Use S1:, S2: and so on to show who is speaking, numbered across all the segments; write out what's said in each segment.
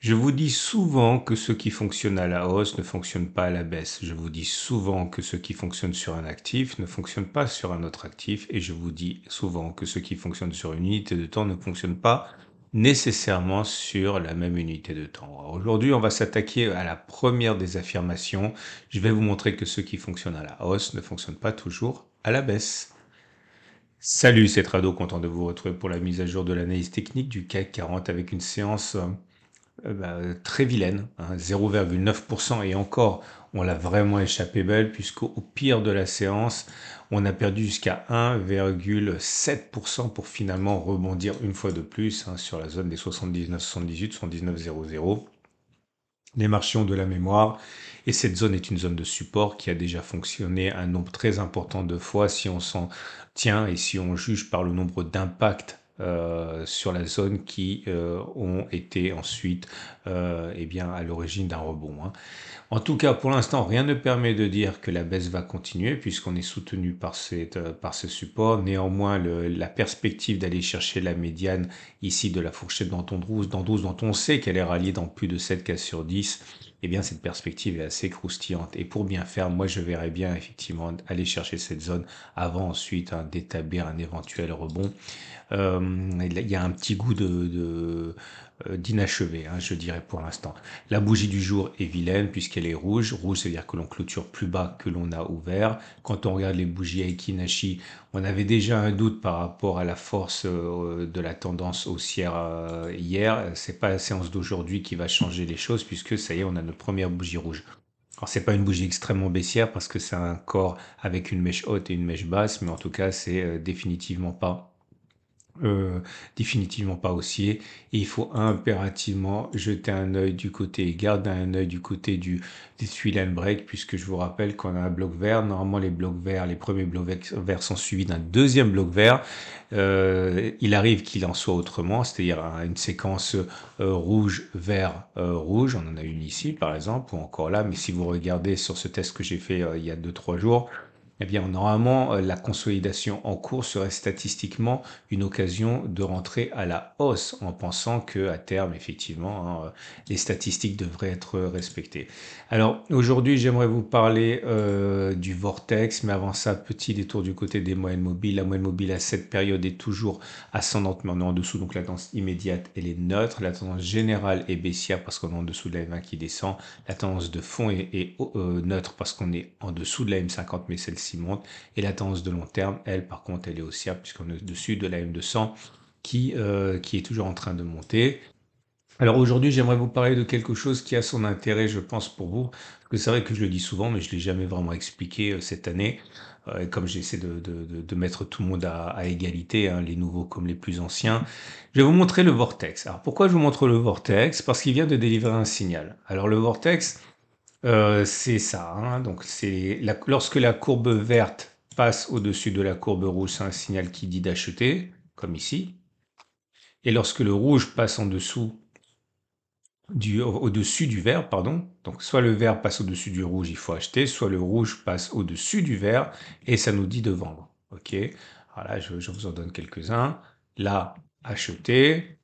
S1: Je vous dis souvent que ce qui fonctionne à la hausse ne fonctionne pas à la baisse. Je vous dis souvent que ce qui fonctionne sur un actif ne fonctionne pas sur un autre actif. Et je vous dis souvent que ce qui fonctionne sur une unité de temps ne fonctionne pas nécessairement sur la même unité de temps. Alors aujourd'hui, on va s'attaquer à la première des affirmations. Je vais vous montrer que ce qui fonctionne à la hausse ne fonctionne pas toujours à la baisse. Salut, c'est Trado, content de vous retrouver pour la mise à jour de l'analyse technique du CAC 40 avec une séance très vilaine, hein, 0,9% et encore, on l'a vraiment échappé belle puisqu'au pire de la séance, on a perdu jusqu'à 1,7% pour finalement rebondir une fois de plus hein, sur la zone des 79,78, 79,00. Les marchés ont de la mémoire et cette zone est une zone de support qui a déjà fonctionné un nombre très important de fois si on s'en tient et si on juge par le nombre d'impacts sur la zone qui ont été ensuite eh bien, à l'origine d'un rebond. Hein. En tout cas, pour l'instant, rien ne permet de dire que la baisse va continuer puisqu'on est soutenu par ce support. Néanmoins, la perspective d'aller chercher la médiane ici de la fourchette dans 12 dont on sait qu'elle est ralliée dans plus de 7 cas sur 10, eh bien, cette perspective est assez croustillante. Et pour bien faire, moi, je verrais bien effectivement aller chercher cette zone avant ensuite hein, d'établir un éventuel rebond. Il y a un petit goût d'inachevé, hein, je dirais pour l'instant. La bougie du jour est vilaine puisqu'elle est rouge. Rouge, c'est-à-dire que l'on clôture plus bas que l'on a ouvert. Quand on regarde les bougies Aiki-Nashi, on avait déjà un doute par rapport à la force de la tendance haussière hier. C'est pas la séance d'aujourd'hui qui va changer les choses puisque ça y est, on a notre première bougie rouge. Alors c'est pas une bougie extrêmement baissière parce que c'est un corps avec une mèche haute et une mèche basse, mais en tout cas c'est euh, définitivement pas haussier et il faut impérativement jeter un œil du côté, garder un œil du côté des three line break puisque je vous rappelle qu'on a un bloc vert. Normalement les blocs verts, les premiers blocs verts sont suivis d'un deuxième bloc vert. Il arrive qu'il en soit autrement, c'est-à-dire une séquence rouge, vert, rouge. On en a une ici par exemple ou encore là, mais si vous regardez sur ce test que j'ai fait il y a 2-3 jours, eh bien, normalement, la consolidation en cours serait statistiquement une occasion de rentrer à la hausse en pensant que à terme, effectivement, hein, les statistiques devraient être respectées. Alors, aujourd'hui, j'aimerais vous parler du vortex, mais avant ça, petit détour du côté des moyennes mobiles. La moyenne mobile à cette période est toujours ascendante, mais on est en dessous, donc la tendance immédiate, elle est neutre. La tendance générale est baissière parce qu'on est en dessous de la M20 qui descend. La tendance de fond est neutre parce qu'on est en dessous de la M50, mais celle-ci monte. Et la tendance de long terme, elle, par contre, elle est haussière puisqu'on est au-dessus de la M200 qui est toujours en train de monter. Alors aujourd'hui, j'aimerais vous parler de quelque chose qui a son intérêt, je pense, pour vous. Parce que c'est vrai que je le dis souvent, mais je ne l'ai jamais vraiment expliqué cette année. Comme j'essaie de mettre tout le monde à égalité, hein, les nouveaux comme les plus anciens. Je vais vous montrer le vortex. Alors pourquoi je vous montre le vortex? Parce qu'il vient de délivrer un signal. Alors le vortex, c'est ça. Hein, donc lorsque la courbe verte passe au-dessus de la courbe rouge, c'est un signal qui dit d'acheter, comme ici. Et lorsque le rouge passe en dessous au-dessus du vert, pardon. Donc, soit le vert passe au-dessus du rouge, il faut acheter, soit le rouge passe au-dessus du vert et ça nous dit de vendre. OK? Alors là, je vous en donne quelques-uns. Là, acheter.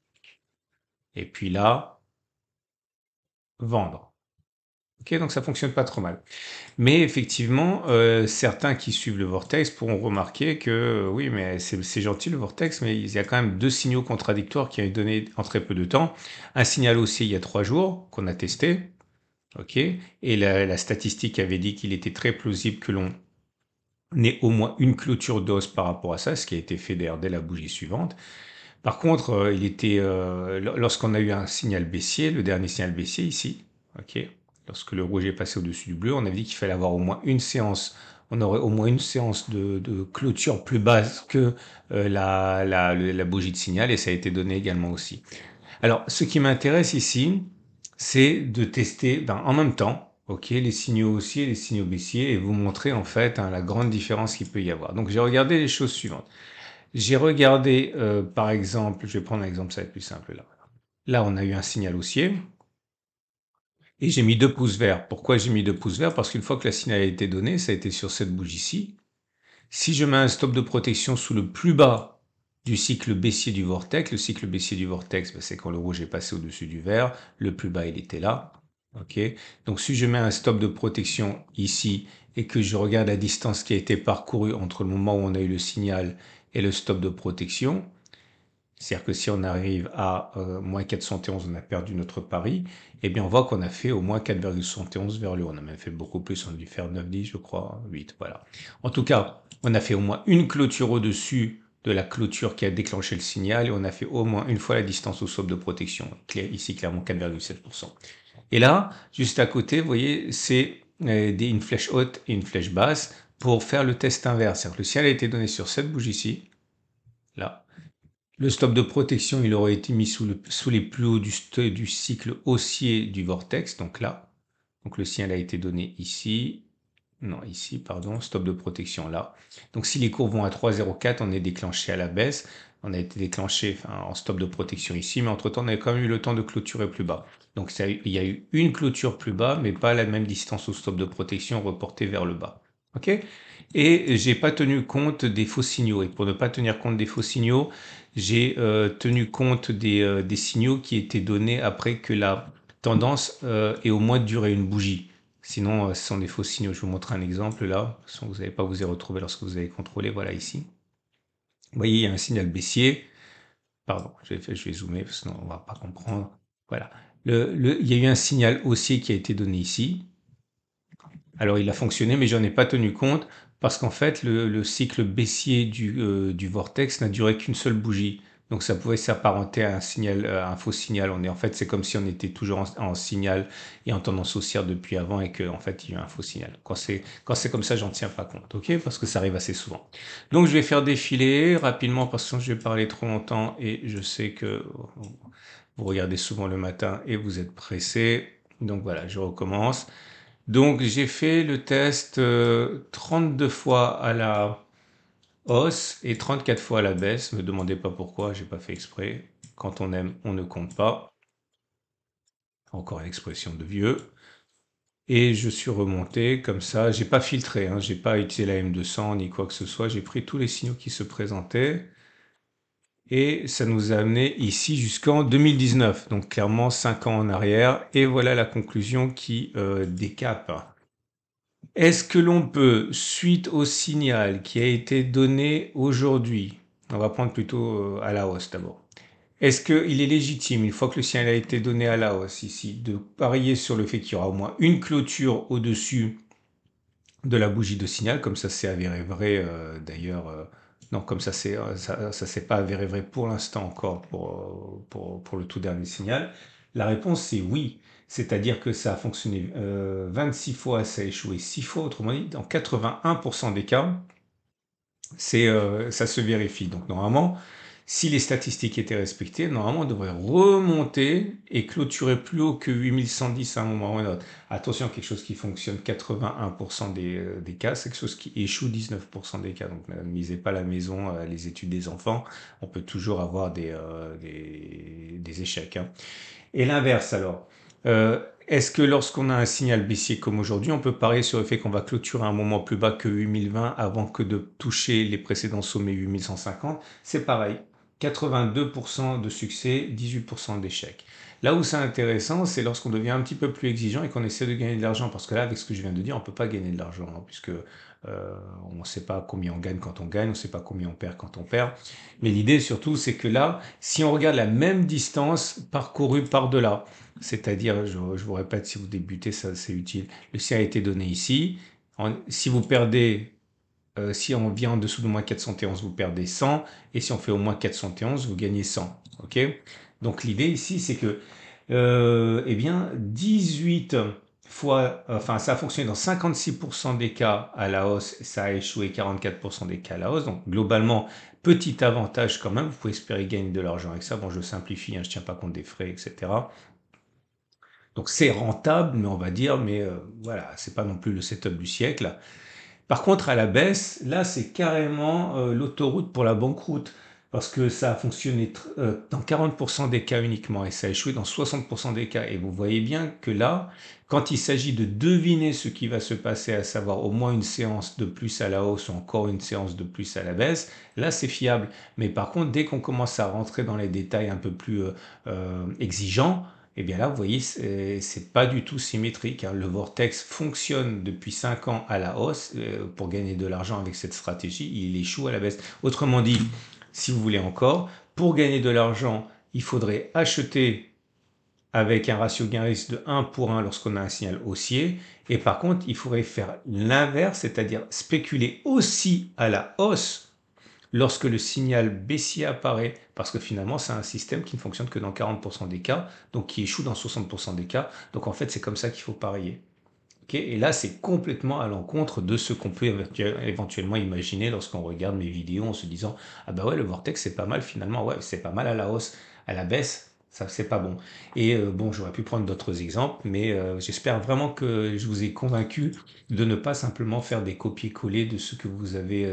S1: Et puis là, vendre. OK? Donc, ça fonctionne pas trop mal. Mais effectivement, certains qui suivent le vortex pourront remarquer que oui, mais c'est gentil le vortex, mais il y a quand même deux signaux contradictoires qui ont été donnés en très peu de temps. Un signal haussier il y a 3 jours qu'on a testé, ok, et la statistique avait dit qu'il était très plausible que l'on ait au moins une clôture d'os par rapport à ça, ce qui a été fait d'ailleurs dès la bougie suivante. Par contre, lorsqu'on a eu un signal baissier, le dernier signal baissier ici, ok, lorsque le rouge est passé au-dessus du bleu, on avait dit qu'il fallait avoir au moins une séance, on aurait au moins une séance de clôture plus basse que la bougie de signal, et ça a été donné également aussi. Alors, ce qui m'intéresse ici, c'est de tester en même temps, ok, les signaux haussiers et les signaux baissiers, et vous montrer en fait hein, la grande différence qu'il peut y avoir. Donc, j'ai regardé les choses suivantes. J'ai regardé, par exemple, je vais prendre un exemple, ça va être plus simple là. Là, on a eu un signal haussier et j'ai mis 2 pouces verts. Pourquoi j'ai mis 2 pouces verts? Parce qu'une fois que la signal a été donnée, ça a été sur cette bougie-ci. Si je mets un stop de protection sous le plus bas du cycle baissier du vortex. Le cycle baissier du vortex, ben, c'est quand le rouge est passé au-dessus du vert. Le plus bas, il était là. Ok. Donc, si je mets un stop de protection ici et que je regarde la distance qui a été parcourue entre le moment où on a eu le signal et le stop de protection, c'est-à-dire que si on arrive à moins 471, on a perdu notre pari, eh bien on voit qu'on a fait au moins 4,71 vers le haut. On a même fait beaucoup plus, on a dû faire 9,10 je crois, 8, voilà. En tout cas, on a fait au moins une clôture au-dessus de la clôture qui a déclenché le signal et on a fait au moins une fois la distance au stop de protection. Ici, clairement, 4,7%. Et là, juste à côté, vous voyez, c'est une flèche haute et une flèche basse pour faire le test inverse. C'est-à-dire que le signal a été donné sur cette bougie-ci, là. Le stop de protection, il aurait été mis sous les plus hauts du cycle haussier du vortex, donc là. Donc le signal a été donné ici. Non, ici, pardon, stop de protection là. Donc si les courbes vont à 3,04, on est déclenché à la baisse. On a été déclenché en stop de protection ici, mais entre-temps, on avait quand même eu le temps de clôturer plus bas. Donc il y a eu une clôture plus bas, mais pas la même distance au stop de protection reportée vers le bas. OK? Et j'ai pas tenu compte des faux signaux. Et pour ne pas tenir compte des faux signaux, j'ai tenu compte des signaux qui étaient donnés après que la tendance ait au moins duré une bougie. Sinon, ce sont des faux signaux. Je vous montre un exemple là. De toute façon, vous n'allez pas vous y retrouver lorsque vous avez contrôlé. Voilà ici. Vous voyez, il y a un signal baissier. Pardon, je vais zoomer parce que sinon on ne va pas comprendre. Voilà. Il y a eu un signal haussier qui a été donné ici. Alors il a fonctionné, mais j'en ai pas tenu compte parce qu'en fait le cycle baissier du vortex n'a duré qu'une seule bougie. Donc ça pouvait s'apparenter à un signal, à un faux signal. En fait, c'est comme si on était toujours en signal et en tendance haussière depuis avant et qu'en fait il y a eu un faux signal. Quand c'est comme ça, j'en tiens pas compte, ok? Parce que ça arrive assez souvent. Donc je vais faire défiler rapidement parce que sinon je vais parler trop longtemps et je sais que vous regardez souvent le matin et vous êtes pressé. Donc voilà, je recommence. Donc j'ai fait le test 32 fois à la hausse et 34 fois à la baisse. Me demandez pas pourquoi, j'ai pas fait exprès. Quand on aime, on ne compte pas. Encore une expression de vieux. Et je suis remonté comme ça. J'ai pas filtré, hein, j'ai pas utilisé la M200 ni quoi que ce soit. J'ai pris tous les signaux qui se présentaient. Et ça nous a amené ici jusqu'en 2019. Donc clairement 5 ans en arrière. Et voilà la conclusion qui décape. Est-ce que l'on peut, suite au signal qui a été donné aujourd'hui, on va prendre plutôt à la hausse d'abord, est-ce qu'il est légitime, une fois que le signal a été donné à la hausse ici, de parier sur le fait qu'il y aura au moins une clôture au-dessus de la bougie de signal, comme ça s'est avéré vrai d'ailleurs, non, comme ça s'est pas avéré vrai pour l'instant encore pour le tout dernier signal. La réponse c'est oui, c'est-à-dire que ça a fonctionné 26 fois, ça a échoué 6 fois, autrement dit, dans 81% des cas, ça se vérifie. Donc normalement, si les statistiques étaient respectées, normalement on devrait remonter et clôturer plus haut que 8110 à un moment ou à un autre. Attention, quelque chose qui fonctionne 81% des cas, c'est quelque chose qui échoue 19% des cas. Donc ne misez pas la maison, les études des enfants, on peut toujours avoir des échecs, hein. Et l'inverse alors. Est-ce que lorsqu'on a un signal baissier comme aujourd'hui, on peut parier sur le fait qu'on va clôturer un moment plus bas que 8020 avant que de toucher les précédents sommets 8150? C'est pareil. 82% de succès, 18% d'échec. Là où c'est intéressant, c'est lorsqu'on devient un petit peu plus exigeant et qu'on essaie de gagner de l'argent. Parce que là, avec ce que je viens de dire, on ne peut pas gagner de l'argent, hein, puisque on ne sait pas combien on gagne quand on gagne, on ne sait pas combien on perd quand on perd. Mais l'idée surtout, c'est que là, si on regarde la même distance parcourue par-delà, c'est-à-dire, je vous répète, si vous débutez, ça c'est utile. Le C a été donné ici. Si vous perdez, si on vient en dessous de moins 411, vous perdez 100. Et si on fait au moins 411, vous gagnez 100. Ok? Donc l'idée ici, c'est que, eh bien, 18 fois, enfin, ça a fonctionné dans 56% des cas à la hausse, ça a échoué 44% des cas à la hausse. Donc globalement, petit avantage quand même. Vous pouvez espérer gagner de l'argent avec ça. Bon, je simplifie, hein, je ne tiens pas compte des frais, etc. Donc c'est rentable, mais on va dire, mais voilà, c'est pas non plus le setup du siècle. Par contre, à la baisse, là, c'est carrément l'autoroute pour la banqueroute. parce que ça a fonctionné dans 40% des cas uniquement et ça a échoué dans 60% des cas. Et vous voyez bien que là, quand il s'agit de deviner ce qui va se passer, à savoir au moins une séance de plus à la hausse ou encore une séance de plus à la baisse, là c'est fiable. Mais par contre, dès qu'on commence à rentrer dans les détails un peu plus exigeants, eh bien là, vous voyez, c'est pas du tout symétrique, hein. Le vortex fonctionne depuis 5 ans à la hausse pour gagner de l'argent avec cette stratégie. Il échoue à la baisse. Autrement dit, si vous voulez encore, pour gagner de l'argent, il faudrait acheter avec un ratio gain-risque de 1 pour 1 lorsqu'on a un signal haussier. Et par contre, il faudrait faire l'inverse, c'est-à-dire spéculer aussi à la hausse lorsque le signal baissier apparaît, parce que finalement, c'est un système qui ne fonctionne que dans 40% des cas, donc qui échoue dans 60% des cas. Donc en fait, c'est comme ça qu'il faut parier. Okay, et là, c'est complètement à l'encontre de ce qu'on peut éventuellement imaginer lorsqu'on regarde mes vidéos en se disant « Ah bah ouais, le vortex, c'est pas mal finalement. Ouais, c'est pas mal à la hausse. À la baisse, ça, c'est pas bon. » Et bon, j'aurais pu prendre d'autres exemples, mais j'espère vraiment que je vous ai convaincu de ne pas simplement faire des copier-coller de ce que vous avez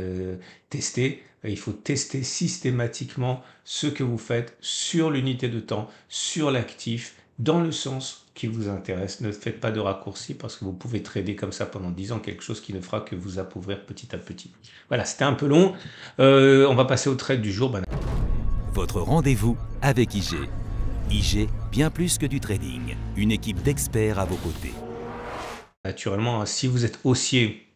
S1: testé. Il faut tester systématiquement ce que vous faites sur l'unité de temps, sur l'actif, dans le sens qui vous intéresse. Ne faites pas de raccourcis parce que vous pouvez trader comme ça pendant 10 ans quelque chose qui ne fera que vous appauvrir petit à petit. Voilà, c'était un peu long. On va passer au trade du jour.
S2: Votre rendez-vous avec IG. IG, bien plus que du trading. Une équipe d'experts à vos côtés.
S1: Naturellement, si vous êtes haussier,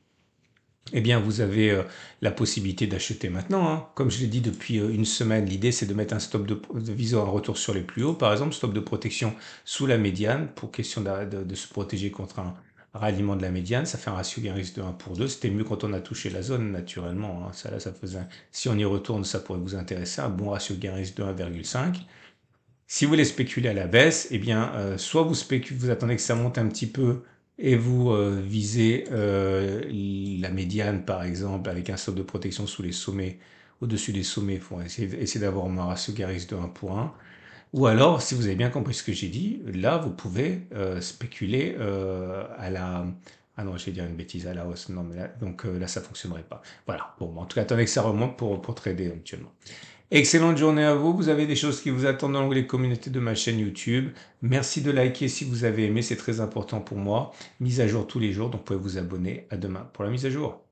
S1: eh bien, vous avez la possibilité d'acheter maintenant, hein. Comme je l'ai dit depuis une semaine, l'idée c'est de mettre un stop de visant un retour sur les plus hauts, par exemple, stop de protection sous la médiane pour question de se protéger contre un ralliement de la médiane. Ça fait un ratio gain-risque de 1 pour 2. C'était mieux quand on a touché la zone, naturellement, hein. Ça, là, ça faisait si on y retourne, ça pourrait vous intéresser. Un bon ratio gain-risque de 1,5. Si vous voulez spéculer à la baisse, eh bien, soit vous attendez que ça monte un petit peu et vous visez la médiane, par exemple, avec un stop de protection sous les sommets, au-dessus des sommets, pour essayer d'avoir un ratio gain-risque de 1 pour 1. Ou alors, si vous avez bien compris ce que j'ai dit, là, vous pouvez spéculer à la... Ah non, je vais dire une bêtise, à la hausse. Non, mais là, donc là, ça ne fonctionnerait pas. Voilà. Bon, en tout cas, attendez que ça remonte pour trader éventuellement. Excellente journée à vous. Vous avez des choses qui vous attendent dans l'onglet communauté de ma chaîne YouTube. Merci de liker si vous avez aimé, c'est très important pour moi. Mise à jour tous les jours, donc vous pouvez vous abonner. À demain pour la mise à jour.